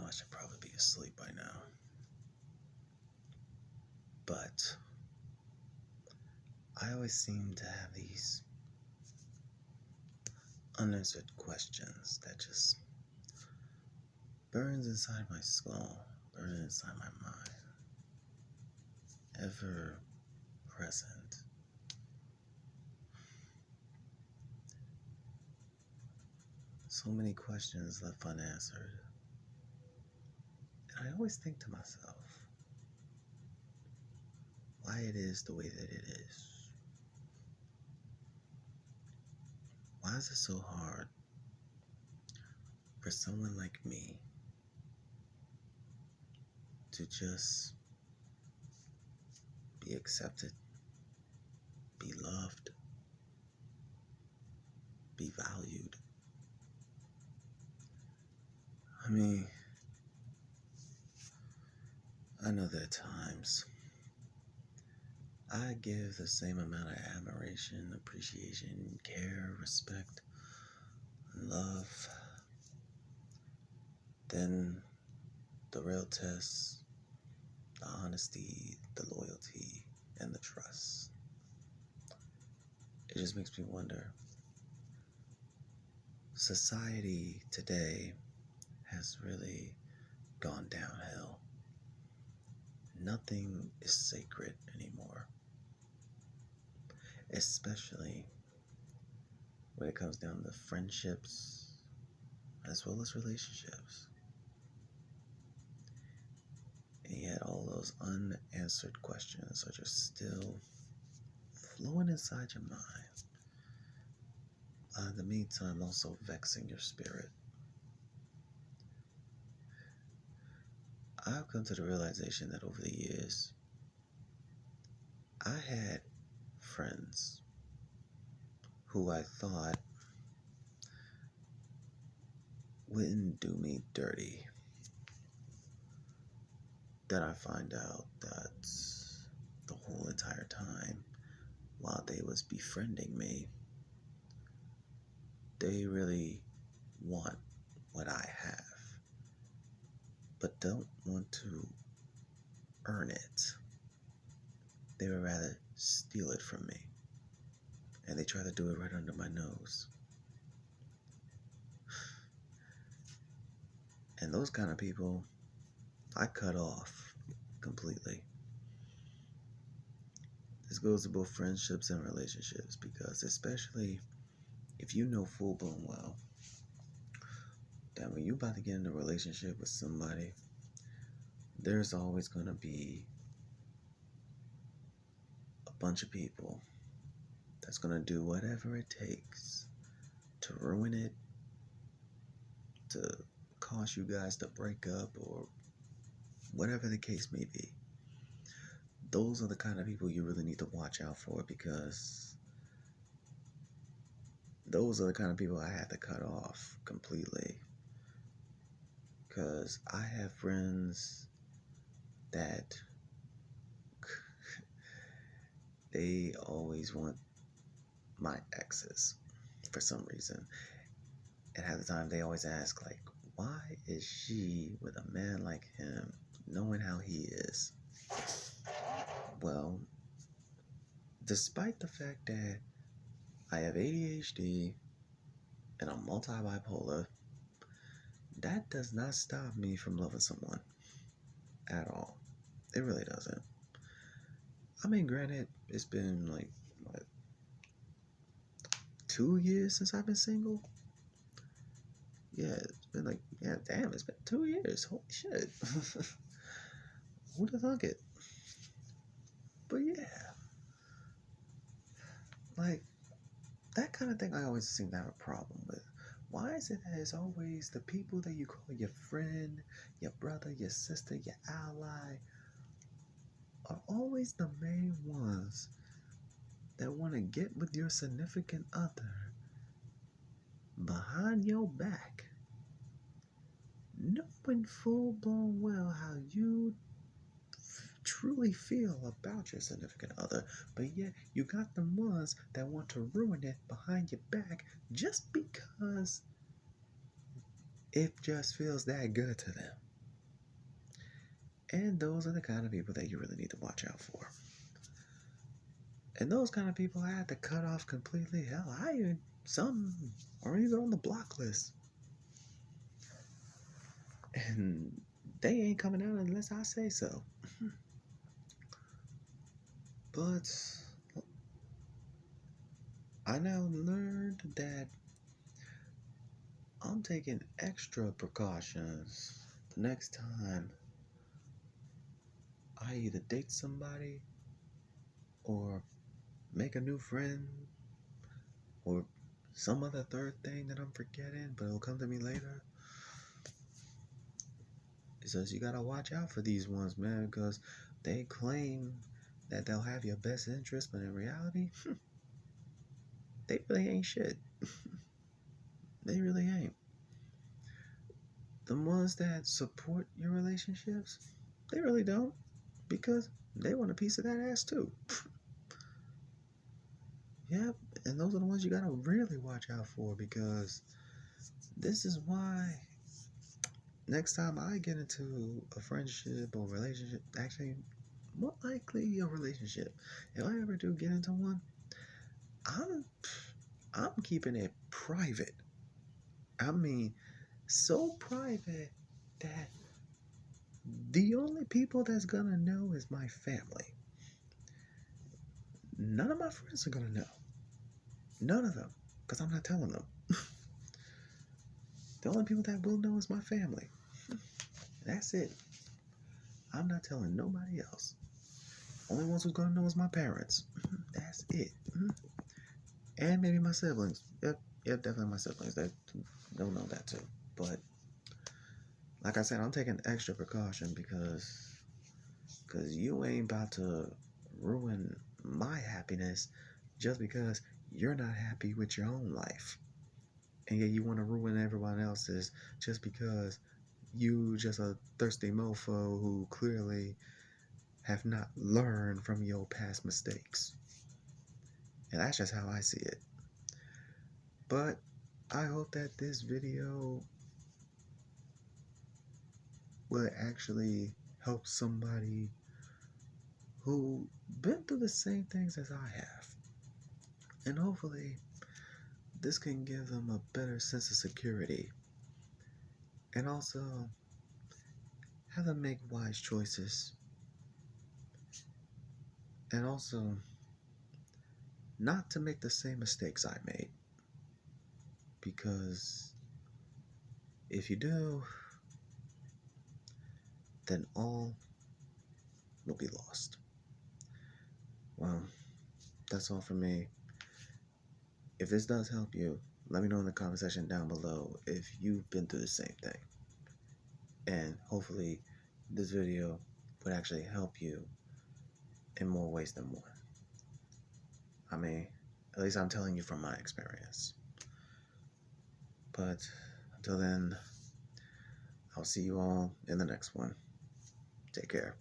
I should probably be asleep by now. But I always seem to have these unanswered questions that just burns inside my skull, burns inside my mind, ever present. So many questions left unanswered. And I always think to myself, why it is the way that it is. Why is it so hard for someone like me to just be accepted, be loved, be valued? I mean, I know there are times I give the same amount of admiration, appreciation, care, respect, and love. Then the real test, the honesty, the loyalty, and the trust. It just makes me wonder. Society today has really gone downhill. Nothing is sacred anymore, especially when it comes down to friendships as well as relationships. And yet all those unanswered questions are just still flowing inside your mind. In the meantime, also vexing your spirit. I've come to the realization that over the years, I had friends who I thought wouldn't do me dirty. Then I find out that the whole entire time, while they was befriending me, they really want what I have, but don't want to earn it. They would rather steal it from me, and they try to do it right under my nose. And those kind of people, I cut off completely. This goes to both friendships and relationships, because especially if you know full blown well that when you're about to get in a relationship with somebody, there's always going to be a bunch of people that's going to do whatever it takes to ruin it, to cause you guys to break up, or whatever the case may be. Those are the kind of people you really need to watch out for, because those are the kind of people I had to cut off completely. Because I have friends that they always want my exes for some reason. And half the time they always ask, like, why is she with a man like him, knowing how he is? Well, despite the fact that I have ADHD and I'm multi-bipolar, that does not stop me from loving someone at all. It really doesn't. I mean, granted, it's been like, what, 2 years since I've been single? Yeah, it's been like, yeah, damn, it's been 2 years. Holy shit. Who'd have thunk it? But yeah, like, that kind of thing I always seem to have a problem with. Why is it that it's always the people that you call your friend, your brother, your sister, your ally, are always the main ones that want to get with your significant other behind your back, knowing full blown well how you truly feel about your significant other, but yet you got the ones that want to ruin it behind your back just because it just feels that good to them. And those are the kind of people that you really need to watch out for. And those kind of people I had to cut off completely. Hell, some are even on the block list. And they ain't coming out unless I say so. But I now learned that I'm taking extra precautions the next time I either date somebody or make a new friend or some other third thing that I'm forgetting, but it'll come to me later. It says you gotta watch out for these ones, man, because they claim that they'll have your best interest, but in reality, they really ain't shit. They really ain't. The ones that support your relationships, they really don't, because they want a piece of that ass too. Yep, and those are the ones you gotta really watch out for, because this is why next time I get into a friendship or relationship, actually, more likely a relationship, if I ever do get into one, I'm I'm keeping it private. I mean, so private that the only people that's gonna know is my family. None of my friends are gonna know. None of them, because I'm not telling them. The only people that will know is my family. That's it. I'm not telling nobody else. Only ones who's gonna know is my parents. That's it. And maybe my siblings. Yep, definitely my siblings. They'll know that too. But like I said, I'm taking extra precaution because you ain't about to ruin my happiness just because you're not happy with your own life. And yet you want to ruin everyone else's just because you just a thirsty mofo who clearly have not learned from your past mistakes. And that's just how I see it. But I hope that this video will actually help somebody who been through the same things as I have. And hopefully this can give them a better sense of security. And also have them make wise choices. And also not to make the same mistakes I made. Because if you do, then all will be lost. Well, that's all from me. If this does help you, let me know in the comment section down below if you've been through the same thing. And hopefully this video would actually help you in more ways than one. I mean, at least I'm telling you from my experience. But until then, I'll see you all in the next one. Take care.